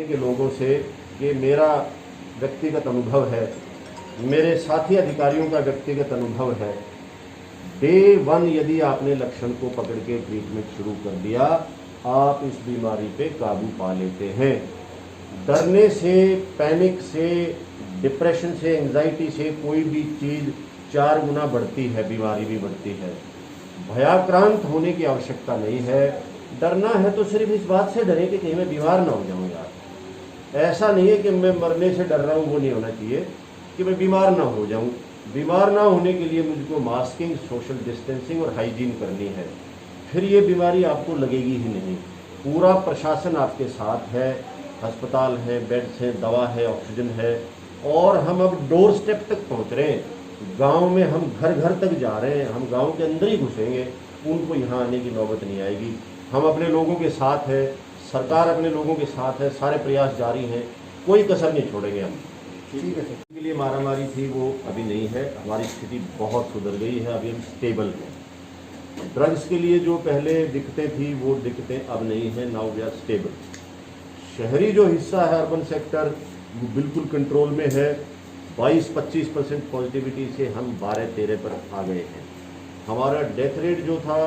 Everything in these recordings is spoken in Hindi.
के लोगों से कि मेरा व्यक्तिगत अनुभव है, मेरे साथी अधिकारियों का व्यक्तिगत अनुभव है, डे 1 यदि आपने लक्षण को पकड़ के ट्रीटमेंट शुरू कर दिया, आप इस बीमारी पे काबू पा लेते हैं। डरने से, पैनिक से, डिप्रेशन से, एंजाइटी से कोई भी चीज़ 4 गुना बढ़ती है, बीमारी भी बढ़ती है। भयाक्रांत होने की आवश्यकता नहीं है। डरना है तो सिर्फ इस बात से डरें कि कहीं मैं बीमार ना हो जाऊं यार। ऐसा नहीं है कि मैं मरने से डर रहा हूँ, वो नहीं होना चाहिए कि मैं बीमार ना हो जाऊं। बीमार ना होने के लिए मुझको मास्किंग, सोशल डिस्टेंसिंग और हाइजीन करनी है, फिर ये बीमारी आपको लगेगी ही नहीं। पूरा प्रशासन आपके साथ है, अस्पताल है, बेड्स हैं, दवा है, ऑक्सीजन है, और हम अब डोर स्टेप तक पहुंच रहे हैं। गांव में हम घर घर तक जा रहे हैं, हम गांव के अंदर ही घुसेंगे, उनको यहाँ आने की नौबत नहीं आएगी। हम अपने लोगों के साथ है, सरकार अपने लोगों के साथ है, सारे प्रयास जारी हैं, कोई कसर नहीं छोड़ेंगे हम। ठीक है सर। के लिए मारामारी थी वो अभी नहीं है, हमारी स्थिति बहुत सुधर गई है, अभी हम स्टेबल हैं। ड्रग्स के लिए जो पहले दिक्कतें थी वो दिक्कतें अब नहीं है, नाउ वी आर स्टेबल। शहरी जो हिस्सा है, अर्बन सेक्टर, वो बिल्कुल कंट्रोल में है। 22-25% पॉजिटिविटी से हम 12-13 पर आ गए हैं। हमारा डेथ रेट जो था,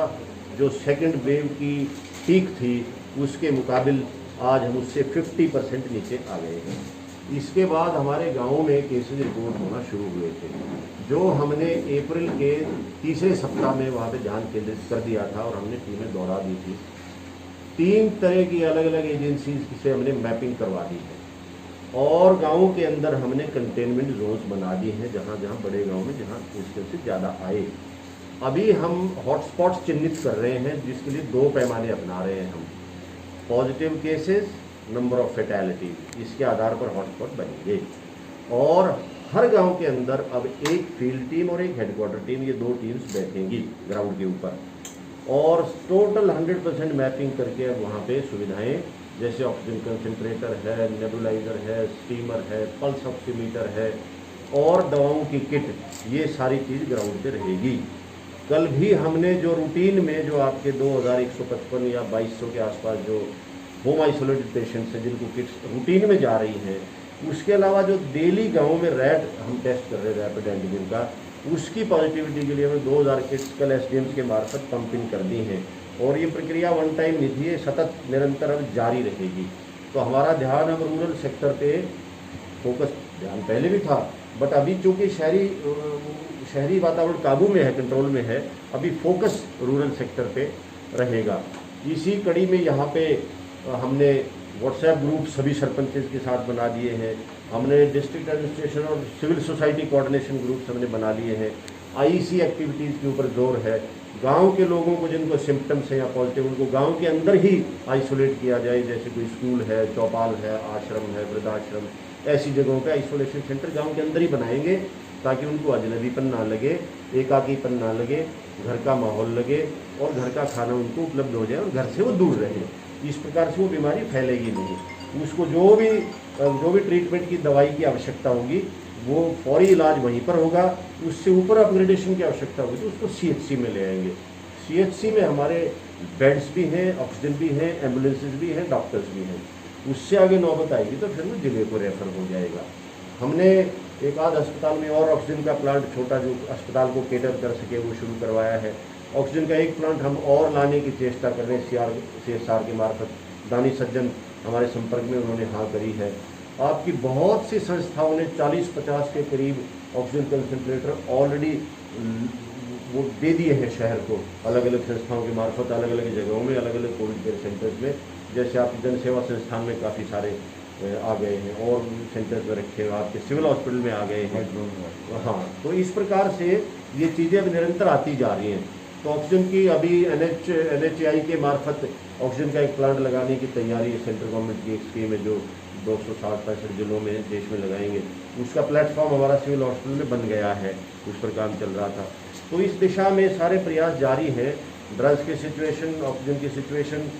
जो सेकंड वेव की पीक थी, उसके मुकाबिल आज हम उससे 50% नीचे आ गए हैं। इसके बाद हमारे गाँव में केसेज रिपोर्ट होना शुरू हुए थे, जो हमने अप्रैल के तीसरे सप्ताह में वहाँ पे ध्यान केंद्रित कर दिया था और हमने टीमें दौड़ा दी थी। 3 तरह की अलग अलग एजेंसीज से हमने मैपिंग करवा दी है और गाँव के अंदर हमने कंटेनमेंट जोन्स बना दिए हैं, जहाँ जहाँ बड़े गाँव में जहाँ केसेस ज़्यादा आए। अभी हम हॉटस्पॉट्स चिन्हित कर रहे हैं, जिसके लिए 2 पैमाने अपना रहे हैं हम। पॉजिटिव केसेस, नंबर ऑफ फैटेलिटीज, इसके आधार पर हॉटस्पॉट बनेंगे। और हर गांव के अंदर अब एक फील्ड टीम और एक हेडक्वार्टर टीम, ये 2 टीम्स बैठेंगी ग्राउंड के ऊपर, और टोटल 100% मैपिंग करके अब वहाँ पे सुविधाएं, जैसे ऑक्सीजन कंसनट्रेटर है, नेबुलाइजर है, स्टीमर है, पल्स ऑक्सीमीटर है और दवाओं की किट, ये सारी चीज़ ग्राउंड पे रहेगी। कल भी हमने जो रूटीन में जो आपके 2155 या 2200 के आसपास जो होम आइसोलेटेड पेशेंट्स हैं, जिनको किट्स रूटीन में जा रही हैं, उसके अलावा जो डेली गाँव में रैट हम टेस्ट कर रहे हैं, रैपिड एंटीजन का, उसकी पॉजिटिविटी के लिए हमें 2000 किट्स कल एसडीएम्स के मार्फत पंपिंग कर दी हैं। और ये प्रक्रिया वन टाइम नहीं थी, ये सतत निरंतर अब जारी रहेगी। तो हमारा ध्यान अब रूरल सेक्टर पे फोकस, ध्यान पहले भी था, बट अभी चूँकि शहरी वातावरण काबू में है, कंट्रोल में है, अभी फोकस रूरल सेक्टर पे रहेगा। इसी कड़ी में यहाँ पे हमने व्हाट्सएप ग्रुप सभी सरपंचेस के साथ बना दिए हैं। हमने डिस्ट्रिक्ट एडमिनिस्ट्रेशन और सिविल सोसाइटी कोऑर्डिनेशन ग्रुप्स हमने बना लिए हैं। आईसी एक्टिविटीज़ के ऊपर जोर है। गांव के लोगों को जिनको सिम्टम्स हैं या पॉजिटिव, उनको गांव के अंदर ही आइसोलेट किया जाए, जैसे कोई स्कूल है, चौपाल है, आश्रम है, वृद्धाश्रम, ऐसी जगहों पे आइसोलेशन सेंटर गांव के अंदर ही बनाएंगे, ताकि उनको अजनबीपन ना लगे, एकाकीपन ना लगे, घर का माहौल लगे और घर का खाना उनको उपलब्ध हो जाए और घर से वो दूर रहे। इस प्रकार से वो बीमारी फैलेगी नहीं। उसको जो भी ट्रीटमेंट की दवाई की आवश्यकता होगी, वो फौरी इलाज वहीं पर होगा। उससे ऊपर अपग्रेडेशन की आवश्यकता होगी तो उसको सीएचसी में ले आएंगे। सीएचसी में हमारे बेड्स भी हैं, ऑक्सीजन भी हैं, एम्बुलेंसेज भी हैं, डॉक्टर्स भी हैं। उससे आगे नौबत आएगी तो फिर वो जिले को रेफर हो जाएगा। हमने एक आध अस्पताल में और ऑक्सीजन का प्लांट, छोटा जो अस्पताल को केटर कर सके, वो शुरू करवाया है। ऑक्सीजन का एक प्लांट हम और लाने की चेष्टा कर रहे हैं CSR के मार्फत। दानी सज्जन हमारे संपर्क में, उन्होंने हाँ करी है। आपकी बहुत सी संस्थाओं ने 40-50 के करीब ऑक्सीजन कंसनट्रेटर ऑलरेडी वो दे दिए हैं शहर को, अलग अलग संस्थाओं के मार्फत, अलग अलग जगहों में, अलग अलग कोविड केयर सेंटर्स में। जैसे आपकी जन सेवा संस्थान में काफ़ी सारे आ गए हैं और सेंटर्स में रखे हुए, आपके सिविल हॉस्पिटल में आ गए हैं। हाँ, तो इस प्रकार से ये चीज़ें अब निरंतर आती जा रही हैं। तो ऑक्सीजन की अभी NHAI के मार्फत ऑक्सीजन का एक प्लांट लगाने की तैयारी है। सेंट्रल गवर्नमेंट की एक स्कीम है जो 260-65 जिलों में देश में लगाएंगे। उसका प्लेटफॉर्म हमारा सिविल हॉस्पिटल में बन गया है, उस पर काम चल रहा था। तो इस दिशा में सारे प्रयास जारी हैं। ड्रग्स की सिचुएशन, ऑक्सीजन की सिचुएशन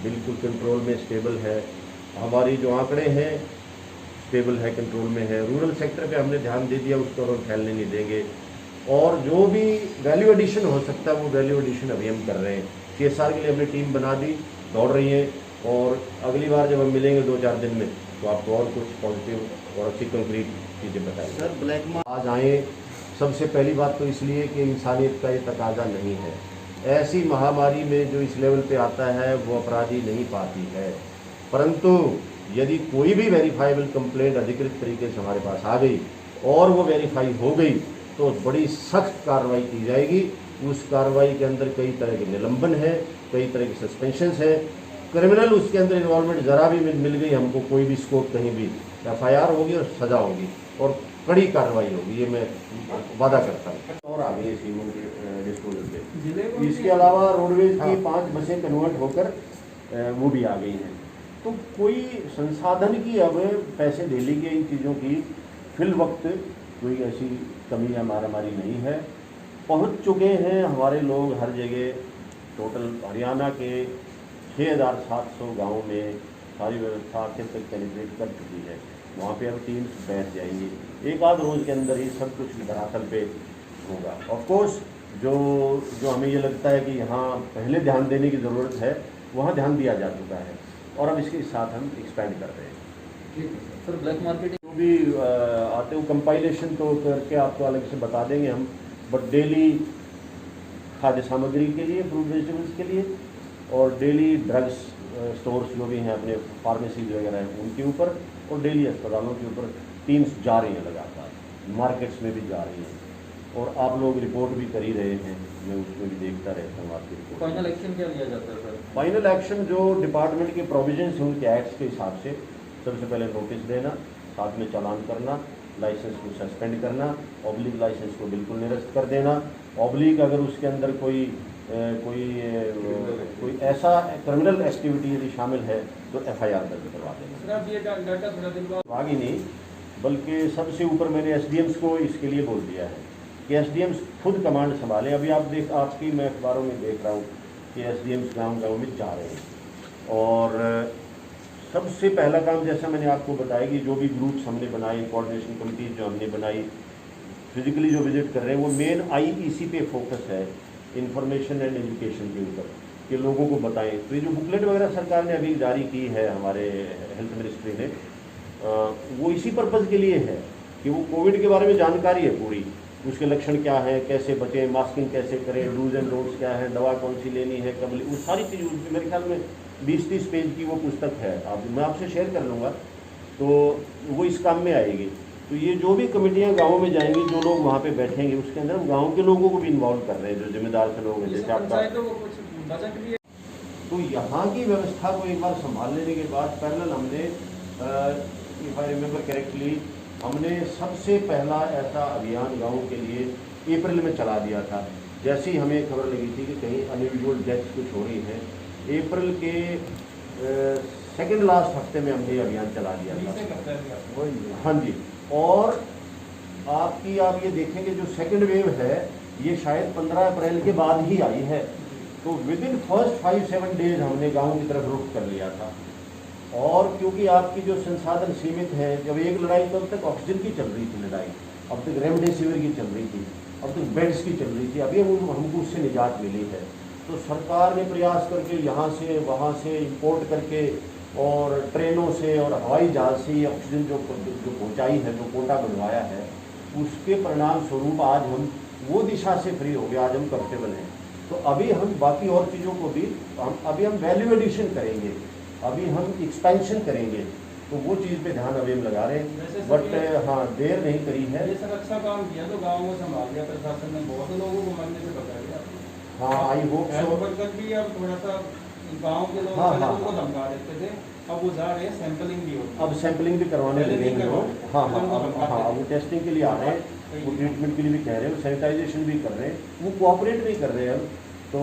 बिल्कुल कंट्रोल में, स्टेबल है। हमारी जो आंकड़े हैं स्टेबल है, कंट्रोल में है। रूरल सेक्टर पे हमने ध्यान दे दिया, उसको हम फैलने नहीं देंगे। और जो भी वैल्यू एडिशन हो सकता है वो वैल्यू एडिशन अभी हम कर रहे हैं। CSR के लिए हमने टीम बना दी, दौड़ रही है और अगली बार जब हम मिलेंगे 2-4 दिन में तो आपको और कुछ पॉजिटिव और अच्छी कंक्रीट चीज़ें बताएंगे। सर ब्लैक मार्केट आज आए सबसे पहली बात तो इसलिए कि इंसानियत का ये तकाजा नहीं है। ऐसी महामारी में जो इस लेवल पे आता है वो अपराधी नहीं पाती है, परंतु यदि कोई भी वेरीफाइबल कंप्लेंट अधिकृत तरीके से हमारे पास आ गई और वो वेरीफाई हो गई तो बड़ी सख्त कार्रवाई की जाएगी। उस कार्रवाई के अंदर कई तरह के निलंबन है, कई तरह के सस्पेंशंस है, क्रिमिनल उसके अंदर इन्वॉल्वमेंट ज़रा भी मिल गई हमको, कोई भी स्कोप कहीं भी, FIR होगी और सज़ा होगी और कड़ी कार्रवाई होगी, ये मैं वादा करता हूँ। और आगे सीमों के डिस्पोजल पे इसके अलावा रोडवेज की 5 बसें कन्वर्ट होकर वो भी आ गई हैं। तो कोई संसाधन की अब पैसे डेली के इन चीज़ों की फिल वक्त कोई ऐसी कमी या मारामारी नहीं है। पहुंच चुके हैं हमारे लोग हर जगह। टोटल हरियाणा के 6700 गाँव में सारी व्यवस्था आखिर तक पेनिट्रेट कर चुकी है। वहाँ पे अब टीम्स बैठ जाएंगी, एक आध रोज़ के अंदर ही सब कुछ धरातल पे होगा। ऑफकोर्स जो हमें ये लगता है कि यहाँ पहले ध्यान देने की ज़रूरत है वहाँ ध्यान दिया जा चुका है और अब इसके साथ हम एक्सपेंड कर रहे हैं। ठीक है सर। ब्लैक मार्केटिंग जो भी आते हो कंपाइलेशन तो करके आपको अलग से बता देंगे हम, बट डेली खाद्य सामग्री के लिए, फ्रूट वेजिटेबल्स के लिए और डेली ड्रग्स स्टोर्स जो भी हैं अपने फार्मेसीज वगैरह हैं उनके ऊपर और डेली अस्पतालों के ऊपर टीम्स जा रही हैं लगातार, मार्केट्स में भी जा रही हैं और आप लोग रिपोर्ट भी कर ही रहे हैं, मैं उसमें भी देखता रहता हूँ आपकी रिपोर्ट। फाइनल एक्शन क्या लिया जाता है सर? फाइनल एक्शन जो डिपार्टमेंट के प्रोविजंस हैं उनके एक्ट्स के हिसाब से सबसे पहले नोटिस देना, साथ में चालान करना, लाइसेंस को सस्पेंड करना, ऑब्लिक लाइसेंस को बिल्कुल निरस्त कर देना, ऑब्लिक अगर उसके अंदर कोई ऐसा क्रिमिनल एक्टिविटी यदि शामिल है तो FIR दर्ज करवा देना। आगे नहीं, बल्कि सबसे ऊपर मैंने SDMs को इसके लिए बोल दिया है कि SDMs खुद कमांड संभालें। अभी आज की मैं अखबारों में देख रहा हूँ कि SDMs गाँव में जा रहे हैं और सबसे पहला काम जैसा मैंने आपको बताया कि जो भी ग्रुप्स हमने बनाए, कोऑर्डिनेशन कमिटी जो हमने बनाई, फिजिकली जो विजिट कर रहे हैं वो मेन IEC पे फोकस है, इंफॉर्मेशन एंड एजुकेशन के ऊपर, कि लोगों को बताएं। तो ये जो बुकलेट वगैरह सरकार ने अभी जारी की है हमारे हेल्थ मिनिस्ट्री ने, वो इसी पर्पज़ के लिए है कि वो कोविड के बारे में जानकारी है पूरी, उसके लक्षण क्या है, कैसे बचें, मास्किंग कैसे करें, डूज एंड डोंट्स क्या है, दवा कौन सी लेनी है, कब वो सारी चीज़ मेरे ख्याल में 20-30 पेज की वो पुस्तक है, मैं आपसे शेयर कर लूँगा, तो वो इस काम में आएगी। तो ये जो भी कमेटियाँ गाँव में जाएंगी, जो लोग वहाँ पे बैठेंगे, उसके अंदर गाँव के लोगों को भी इन्वॉल्व कर रहे हैं, जो जिम्मेदार से लोग हैं, जैसे आपका। तो यहाँ की व्यवस्था को एक बार संभाल लेने के बाद पैरेलल हमने, इफ आई रिमेम्बर करेक्टली, हमने सबसे पहला ऐसा अभियान गाँव के लिए अप्रैल में चला दिया था। जैसे ही हमें खबर लगी थी कि कहीं अनयूजुअल डेथ्स कुछ हो रही हैं, अप्रैल के सेकेंड लास्ट हफ्ते में हमने अभियान चला दिया था। हाँ जी, और आप ये देखेंगे जो सेकेंड वेव है ये शायद 15 अप्रैल के बाद ही आई है, तो विद इन फर्स्ट 5-7 डेज हमने गांव की तरफ रुख कर लिया था। और क्योंकि आपकी जो संसाधन सीमित है, जब एक लड़ाई तब तक ऑक्सीजन की चल रही थी लड़ाई, अब तक रेमडेसिविर की चल रही थी, अब तक बेड्स की चल रही थी, अभी हमको उससे निजात मिली है। तो सरकार ने प्रयास करके यहाँ से वहाँ से इंपोर्ट करके और ट्रेनों से और हवाई जहाज से ऑक्सीजन जो पहुँचाई है, जो कोटा बनवाया है, उसके परिणाम स्वरूप आज हम वो दिशा से फ्री हो गए, आज हम कंफर्टेबल हैं। तो अभी हम बाकी और चीज़ों को भी अभी हम वैल्यू एडिशन करेंगे, अभी हम एक्सपेंशन करेंगे, तो वो चीज़ पे ध्यान अभी हम लगा रहे हैं। बट हाँ, देर नहीं करी है। ये सर अच्छा काम किया, तो गाँव को संभाल लिया प्रशासन ने, बहुत लोगों को मरने से बचा लिया। हाँ, आई होप सो। भी अब थोड़ा सा गाँव के लोग उनको धमका देते थे, अब वो जा रहे हैं, सैंपलिंग भी होती है, अब सैंपलिंग भी करवाने लगेंगे वो। हाँ, वो टेस्टिंग के लिए आ रहे हैं, वो ट्रीटमेंट के लिए भी कह रहे हैं, वो सैनिटाइजेशन भी कर रहे हैं, वो कोऑपरेट नहीं कर रहे हैं अब। तो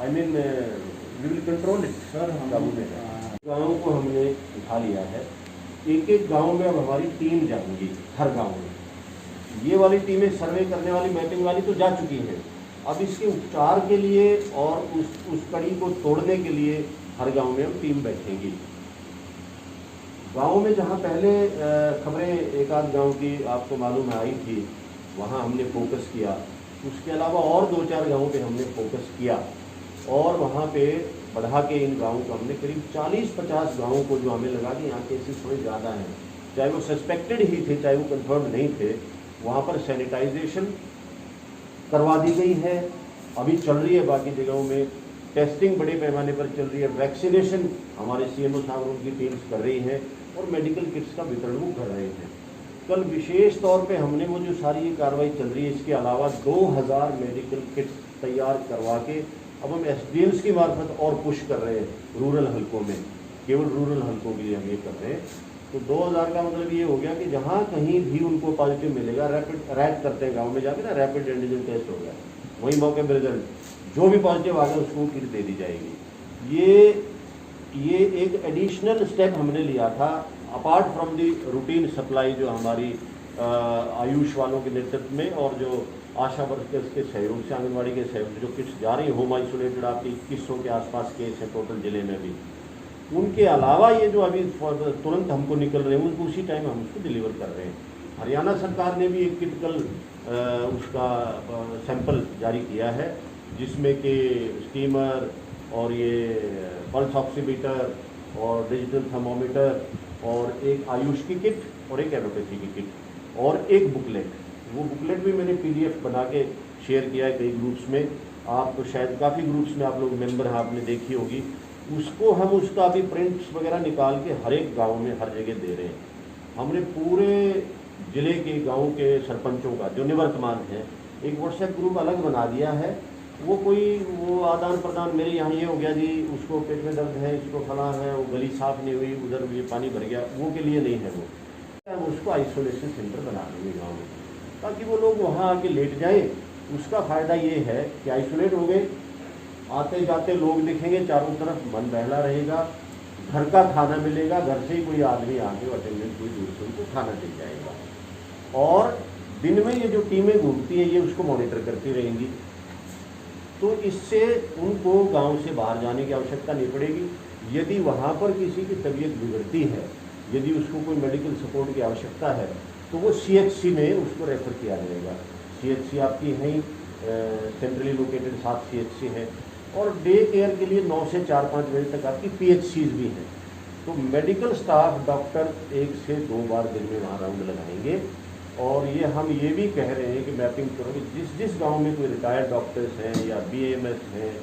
I mean we will control it sir. हम काबू में गाँव को हमने उठा लिया है, एक गाँव में अब हमारी टीम जाएंगी, हर गाँव में। ये वाली टीमें सर्वे करने वाली, मैपिंग वाली तो जा चुकी हैं, अब इसके उपचार के लिए और उस कड़ी को तोड़ने के लिए हर गांव में हम टीम बैठेंगी। गांव में जहां पहले खबरें एक आध गांव की आपको मालूम आई थी, वहां हमने फोकस किया। उसके अलावा और 2-4 गांवों पे हमने फोकस किया और वहां पे बढ़ा के इन गाँवों को हमने करीब 40-50 गाँवों को जो हमें लगा कि यहाँ केसेस थोड़े ज़्यादा हैं, चाहे वो सस्पेक्टेड ही थे चाहे वो कंफर्म नहीं थे, वहाँ पर सैनिटाइजेशन करवा दी गई है। अभी चल रही है बाकी जगहों में टेस्टिंग बड़े पैमाने पर चल रही है, वैक्सीनेशन हमारे CMO साहब उनकी टीम्स कर रही हैं और मेडिकल किट्स का वितरण वो कर रहे हैं। कल विशेष तौर पे हमने वो जो सारी ये कार्रवाई चल रही है, इसके अलावा 2000 मेडिकल किट्स तैयार करवा के अब हम SDMs की मार्फत और पुश कर रहे हैं रूरल हलकों में, केवल रूरल हलकों के लिए हम ये कर रहे हैं। तो 2000 का मतलब ये हो गया कि जहाँ कहीं भी उनको पॉजिटिव मिलेगा, रैप करते हैं गाँव में जाके ना, रैपिड एंटीजन टेस्ट हो गया, वहीं मौके पर रिजल्ट जो भी पॉजिटिव आ गया उसको किट दे दी जाएगी। ये एक एडिशनल स्टेप हमने लिया था apart from the routine supply जो हमारी आयुष वालों के नेतृत्व में और जो आशा वर्कर्स के सहयोग से, आंगनबाड़ी के सहयोग से जो किट्स जा रही है, होम आइसोलेटेड आपके 2100 के आसपास केस है टोटल जिले में भी, उनके अलावा ये जो अभी तुरंत हमको निकल रहे हैं उनको उसी टाइम हम उसको डिलीवर कर रहे हैं। हरियाणा सरकार ने भी एक किट कल उसका सैंपल जारी किया है जिसमें कि स्टीमर और ये पल्स ऑक्सीमीटर और डिजिटल थर्मोमीटर और एक आयुष की किट और एक एलोपैथी की किट और एक बुकलेट। वो बुकलेट भी मैंने PDF बना के शेयर किया है कई ग्रुप्स में, आप तो शायद काफ़ी ग्रुप्स में आप लोग मेंबर हैं, आपने देखी होगी। उसको हम उसका अभी प्रिंट्स वगैरह निकाल के हर एक गाँव में हर जगह दे रहे हैं। हमने पूरे ज़िले के गाँव के सरपंचों का जो निवर्तमान है एक व्हाट्सएप ग्रुप अलग बना दिया है। वो आदान प्रदान, मेरे यहाँ ये हो गया जी, उसको पेट में दर्द है, इसको फला है, वो गली साफ नहीं हुई, उधर ये पानी भर गया, वो के लिए नहीं है। वो हम उसको आइसोलेशन सेंटर बना देंगे गाँव में ताकि वो लोग वहाँ आके लेट जाएं। उसका फ़ायदा ये है कि आइसोलेट हो गए, आते जाते लोग दिखेंगे, चारों तरफ मन बहला रहेगा, घर का खाना मिलेगा, घर से ही कोई आदमी आके अटेंडेंट कोई दूर से उनको खाना दे जाएगा। और दिन में ये जो टीमें घूमती हैं ये उसको मॉनिटर करती रहेंगी, तो इससे उनको गांव से बाहर जाने की आवश्यकता नहीं पड़ेगी। यदि वहाँ पर किसी की तबीयत बिगड़ती है, यदि उसको कोई मेडिकल सपोर्ट की आवश्यकता है तो वो CHC में उसको रेफ़र किया जाएगा। CHC आपकी है ही सेंट्रली लोकेटेड 7 CHC हैं और डे केयर के लिए 9 से 4-5 बजे तक आपकी PHCs भी हैं। तो मेडिकल स्टाफ डॉक्टर 1 से 2 बार दिन में वहाँ राउंड लगाएंगे। और ये हम ये भी कह रहे हैं कि मैपिंग करो कि जिस गांव में कोई रिटायर्ड डॉक्टर्स हैं या BAMS हैं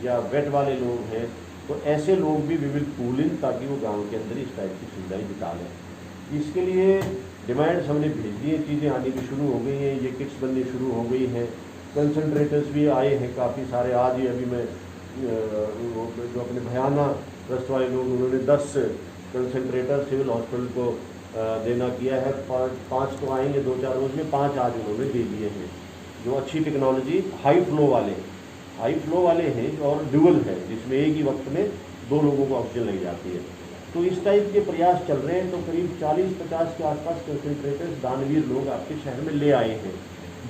या वेट वाले लोग हैं तो ऐसे लोग भी विल पूल इन ताकि वो गांव के अंदर इस टाइप की सुविधाएं जुटा लें। इसके लिए डिमांड्स हमने भेज दी हैं, चीज़ें आनी भी शुरू हो गई हैं, ये किट्स बननी शुरू हो गई हैं, कंसनट्रेटर्स भी आए हैं काफ़ी सारे। आज ही अभी मैं जो अपने भयाना ट्रस्ट वाले लोग उन्होंने 10 कंसनट्रेटर सिविल हॉस्पिटल को देना किया है। 5 तो आएंगे 2-4 रोज में, 5 आज उन्होंने दे दिए हैं जो अच्छी टेक्नोलॉजी हाई फ्लो वाले हैं और ड्यूअल है जिसमें एक ही वक्त में 2 लोगों को ऑक्सीजन लग जाती है। तो इस टाइप के प्रयास चल रहे हैं। तो करीब 40-50 के आसपास कंसनट्रेटर्स दानवीर लोग आपके शहर में ले आए हैं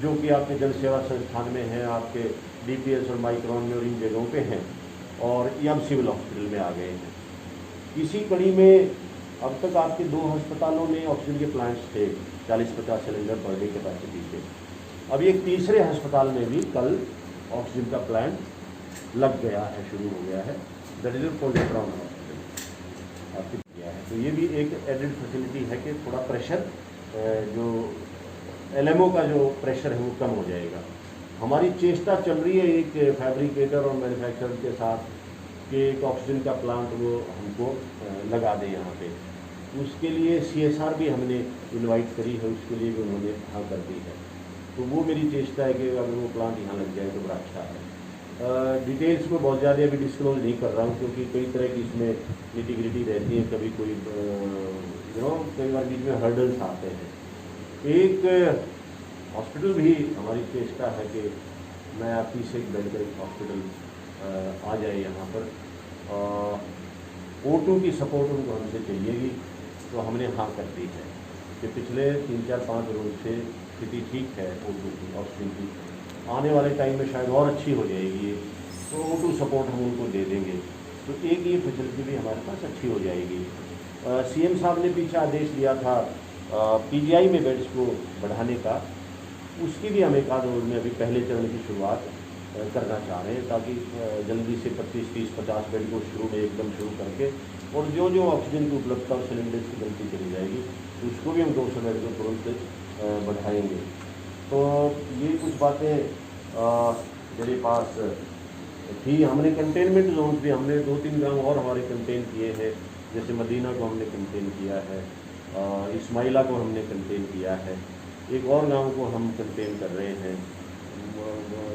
जो कि आपके जन सेवा संस्थान में हैं, आपके DPS और माइक्रोन में और इन जगहों पे हैं और ये अब सिविल हॉस्पिटल में आ गए हैं। इसी कड़ी में अब तक आपके 2 अस्पतालों में ऑक्सीजन के प्लांट्स थे 40-50 सिलेंडर पर डे कैपेसिटी के। अब एक तीसरे अस्पताल में भी कल ऑक्सीजन का प्लांट लग गया है, शुरू हो गया है, दैट इज पोल्ट्राउन हॉस्पिटल आपके किया है। तो ये भी एक एडेड फैसिलिटी है कि थोड़ा प्रेशर जो LMO का जो प्रेशर है वो कम हो जाएगा। हमारी चेष्टा चल रही है एक फैब्रिकेटर और मैन्युफैक्चरर के साथ कि एक ऑक्सीजन का प्लांट वो हमको लगा दें यहाँ पे। उसके लिए CSR भी हमने इनवाइट करी है, उसके लिए भी उन्होंने हाँ कर दी है। तो वो मेरी चेष्टा है कि अगर वो प्लांट यहाँ लग जाए तो बड़ा अच्छा है। डिटेल्स को बहुत ज़्यादा अभी डिस्क्लोज नहीं कर रहा हूँ क्योंकि कई तरह की इसमें निटी-ग्रिटी रहती है, कभी कोई कई बार बीच में हर्डल्स आते हैं। एक हॉस्पिटल भी हमारी चेष्टा है कि नया 30 एक बेड का एक हॉस्पिटल आ जाए यहाँ पर। O2 की सपोर्ट उनको हमसे चाहिएगी तो हमने हाँ कर दी है कि पिछले 3-4-5 रोज से स्थिति ठीक है O2 की, ऑक्सीजन की। आने वाले टाइम में शायद और अच्छी हो जाएगी तो O2 सपोर्ट हम उनको दे देंगे। तो एक ये फैसिलिटी भी हमारे पास अच्छी हो जाएगी। CM साहब ने पीछे आदेश दिया था PGI में बेड्स को बढ़ाने का, उसकी भी हम एक आध रोज में अभी पहले चरण की शुरुआत करना चाह रहे हैं, ताकि जल्दी से 25, 30, 50 बेड को शुरू में एकदम शुरू करके, और जो जो ऑक्सीजन की उपलब्धता और सिलेंडर की गलती चली जाएगी तो उसको भी हम 200 बेड को तुरंत बढ़ाएंगे। तो ये कुछ बातें मेरे पास थी। हमने कंटेनमेंट जोन भी हमने 2-3 गांव और हमारे कंटेन किए हैं, जैसे मदीना को हमने कंटेन किया है, इस्माइला को हमने कंटेन किया है, एक और गांव को हम कंटेन कर रहे हैं,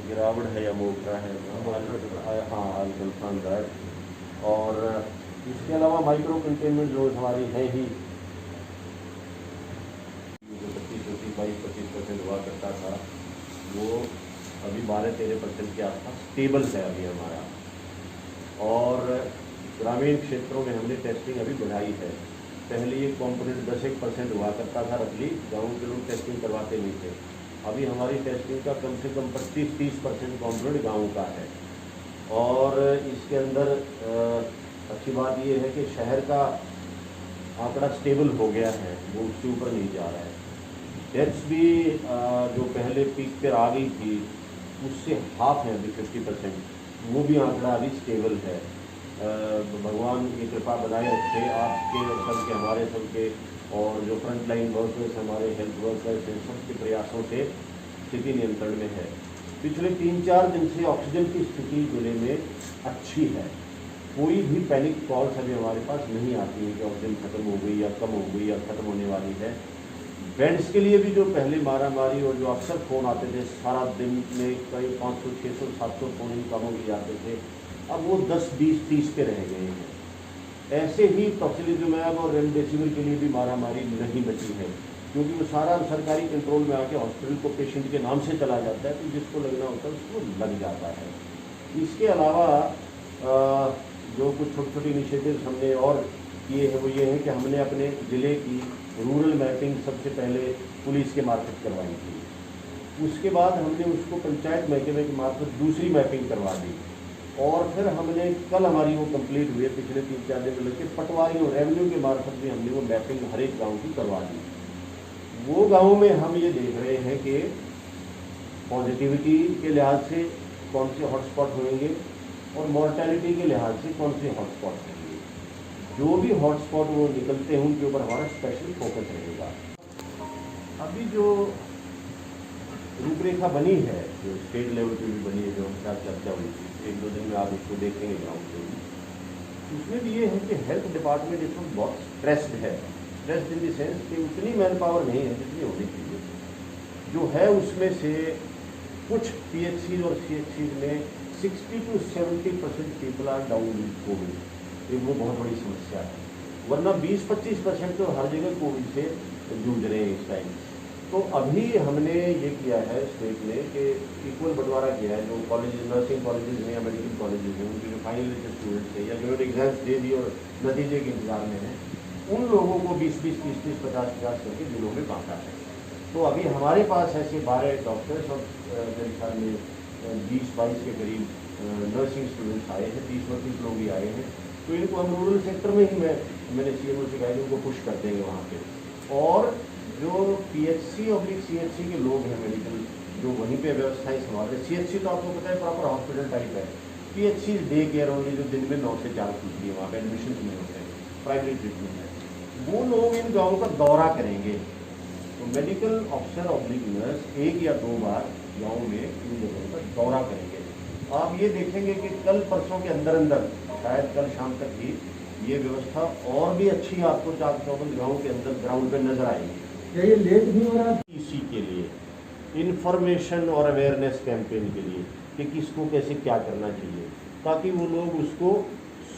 गिरावड़ है या मोगरा है, हाँ अल्फान दैट। और इसके अलावा माइक्रो कंटेनमेंट जोन हमारी है ही, जो 25% हुआ करता था वो अभी 12-13% के आसपास स्टेबल है अभी हमारा। और ग्रामीण क्षेत्रों में हमने टेस्टिंग अभी बढ़ाई है। पहले ये कॉम्पोनेंट 10% हुआ करता था, रखली गाँव के लोग टेस्टिंग करवाते नहीं थे। अभी हमारी टेस्टिंग का कम से कम 25-30% कॉम्पोनेंट गाँव का है। और इसके अंदर अच्छी बात ये है कि शहर का आंकड़ा स्टेबल हो गया है, वो उसके ऊपर नहीं जा रहा है। डेथ्स भी जो पहले पीक पर आ गई थी उससे हाफ है अभी 50%, वो भी आंकड़ा अभी स्टेबल है। भगवान की कृपा बनाए रखे आपके सबके, हमारे सबके, और जो फ्रंट लाइन वर्कर्स हमारे हेल्थ वर्कर्स हैं, सबके प्रयासों से स्थिति नियंत्रण में है। पिछले 3-4 दिन से ऑक्सीजन की स्थिति जिले में अच्छी है। कोई भी पैनिक कॉल्स अभी हमारे पास नहीं आती है कि ऑक्सीजन खत्म हो गई या कम हो गई या खत्म होने वाली है। बेड्स के लिए भी जो पहले मारामारी और जो अक्सर फ़ोन आते थे, सारा दिन में कई 500, 600, 700 फ़ोन इनकमों के आते थे, अब वो 10, 20, 30 पे रह गए हैं। ऐसे ही टॉसिलिजुमैब और रेमडेसिविर के लिए भी मारामारी नहीं बची है, क्योंकि वो सारा सरकारी कंट्रोल में आके हॉस्पिटल को पेशेंट के नाम से चला जाता है, तो जिसको लगना होता है उसको लग जाता है। इसके अलावा जो कुछ छोटे छोटे इनिशिएटिव्स हमने और किए हैं वो ये है कि हमने अपने ज़िले की रूरल मैपिंग सबसे पहले पुलिस के मार्फत करवाई थी। उसके बाद हमने उसको पंचायत महकमे के मार्फत दूसरी मैपिंग करवा दी, और फिर हमने कल हमारी वो कंप्लीट हुई है, पिछले 3-4 दिन में लगे पटवारी और रेवेन्यू के मार्फत भी हमने वो मैपिंग हर एक गाँव की करवा दी। वो गाँव में हम ये देख रहे हैं कि पॉजिटिविटी के लिहाज से कौन से हॉटस्पॉट होंगे और मॉर्टेलिटी के लिहाज से कौन से हॉटस्पॉट होंगे। जो भी हॉटस्पॉट वो निकलते हैं उनके ऊपर हमारा स्पेशल फोकस रहेगा। अभी जो रूपरेखा बनी है, जो स्टेट लेवल पे भी बनी है, जो हमारे साथ चर्चा हुई थी, 1-2 दिन में आप इसको देखेंगे गाँव से भी, उसमें भी ये है कि हेल्थ डिपार्टमेंट इसमें बहुत स्ट्रेस्ड है। स्ट्रेस्ड इन द सेंस कि उतनी मैन पावर नहीं है जितनी होनी चाहिए। जो है उसमें से कुछ PHCs और CHCs में 60 to 70% people are down with COVID. ये वो बहुत बड़ी समस्या है, वरना 20-25% तो हर जगह कोविड से जूझ रहे हैं इस टाइम। तो अभी हमने ये किया है स्टेट में कि इक्वल बंटवारा किया है। जो कॉलेजेस, नर्सिंग कॉलेजेस हैं या मेडिकल कॉलेजेस हैं, उनके जो फाइनल ईयर स्टूडेंट्स हैं या जो एग्जाम्स दे दिए और नतीजे के इंतजार में हैं, उन लोगों को 20-20, 30-30, 50-50 करके जिलों में बांटा है। तो अभी हमारे पास ऐसे 12 डॉक्टर्स और मेरे ख्याल में 20-22 के करीब नर्सिंग स्टूडेंट्स आए हैं, 30-32 लोग ही आए हैं। तो इनको हम रूरल सेक्टर में ही मैंने CMO से कहा इनको पुश कर देंगे वहाँ पे। और जो PHC और CHC के लोग हैं मेडिकल, जो वहीं पे व्यवस्थाएं संभालते हैं। CHC तो आपको पता है प्रॉपर हॉस्पिटल टाइप है। PHC डे केयर ओनली, जो दिन में 9 से 4 खुलती है, वहाँ पे एडमिशन नहीं होते हैं, प्राइमरी ट्रीटमेंट है। वो लोग इन गाँव का दौरा करेंगे। तो मेडिकल ऑफिसर ऑब्लिक नर्स 1 या 2 बार गाँव में इन लोगों का दौरा करेंगे। आप ये देखेंगे कि कल परसों के अंदर शायद कल शाम तक ही ये व्यवस्था और भी अच्छी आपको 454 गाँव के अंदर ग्राउंड पे नजर आएगी। क्या ये लेट नहीं हो रहा? इसी के लिए इंफॉर्मेशन और अवेयरनेस कैंपेन के लिए कि किसको कैसे क्या करना चाहिए, ताकि वो लोग उसको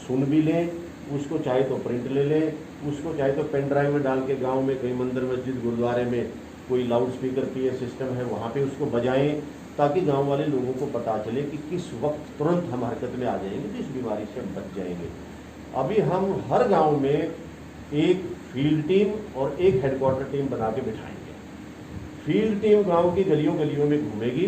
सुन भी लें, उसको चाहे तो प्रिंट ले लें, उसको चाहे तो पेन ड्राइव में डाल के गाँव में कहीं मंदिर, मस्जिद, गुरुद्वारे में कोई लाउड स्पीकर PA सिस्टम है वहाँ पे उसको बजाएं, ताकि गांव वाले लोगों को पता चले कि किस वक्त तुरंत हम हरकत में आ जाएंगे तो इस बीमारी से हम बच जाएंगे। अभी हम हर गांव में एक फील्ड टीम और एक हेडक्वार्टर टीम बना के बिठाएंगे। फील्ड टीम गांव की गलियों गलियों में घूमेगी,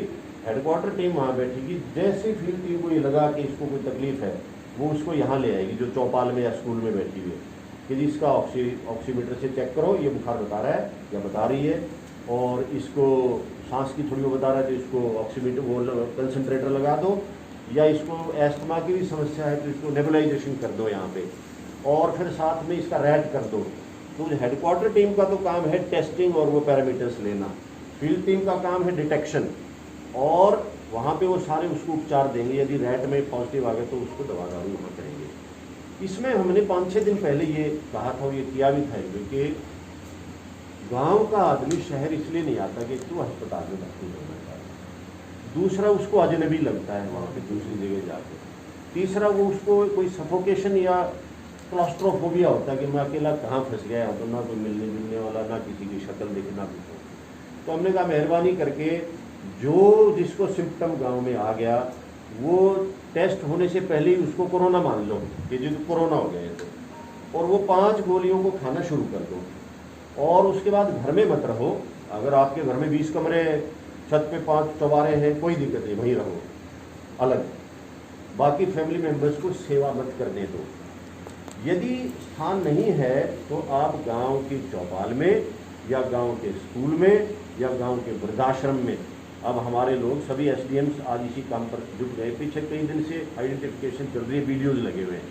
हेडक्वार्टर टीम वहाँ बैठेगी। जैसे फील्ड टीम को ये लगा कि इसको कोई तकलीफ है, वो उसको यहाँ ले आएगी जो चौपाल में या स्कूल में बैठी हुई है, कि जिसका ऑक्सीमीटर से चेक करो, ये बुखार बता रहा है या बता रही है, और इसको सांस की थोड़ी वो बता रहा है तो इसको ऑक्सीमीटर वो कंसनट्रेटर लगा दो, या इसको एस्थमा की भी समस्या है तो इसको नेबुलाइजेशन कर दो यहाँ पे, और फिर साथ में इसका रैट कर दो। तो हेडक्वार्टर टीम का तो काम है टेस्टिंग और वो पैरामीटर्स लेना, फील्ड टीम का काम है डिटेक्शन, और वहाँ पे वो सारे उसको उपचार देंगे। यदि रैट में पॉजिटिव आ गए तो उसको दवा दारू वहाँ करेंगे। इसमें हमने 5-6 दिन पहले ये कहा था और ये किया भी था, क्योंकि गांव का आदमी शहर इसलिए नहीं आता कि तो अस्पताल में भर्ती होना चाहता, दूसरा उसको अजनबी लगता है वहाँ पे दूसरी जगह जाके, तीसरा वो उसको कोई सफोकेशन या क्लॉस्ट्रोफोबिया होता है कि मैं अकेला कहाँ फंस गया, तो ना कोई मिलने जुलने वाला, ना किसी की शक्ल दिखना कुछ। तो हमने कहा मेहरबानी करके जो जिसको सिम्टम गांव में आ गया वो टेस्ट होने से पहले ही उसको कोरोना मान लो कि जो कोरोना हो गया है तो, और वो 5 गोलियों को खाना शुरू कर दो, और उसके बाद घर में मत रहो। अगर आपके घर में 20 कमरे, छत पे 5 चौबारे हैं, कोई दिक्कत नहीं, वहीं रहो अलग, बाकी फैमिली मेम्बर्स को सेवा मत करने दो। यदि स्थान नहीं है तो आप गांव की चौपाल में या गांव के स्कूल में या गांव के वृद्धाश्रम में, अब हमारे लोग सभी एसडीएम्स आज इसी काम पर जुट गए, पीछे कई दिन से आइडेंटिफिकेशन चल रही है, वीडियोज़ लगे हुए हैं,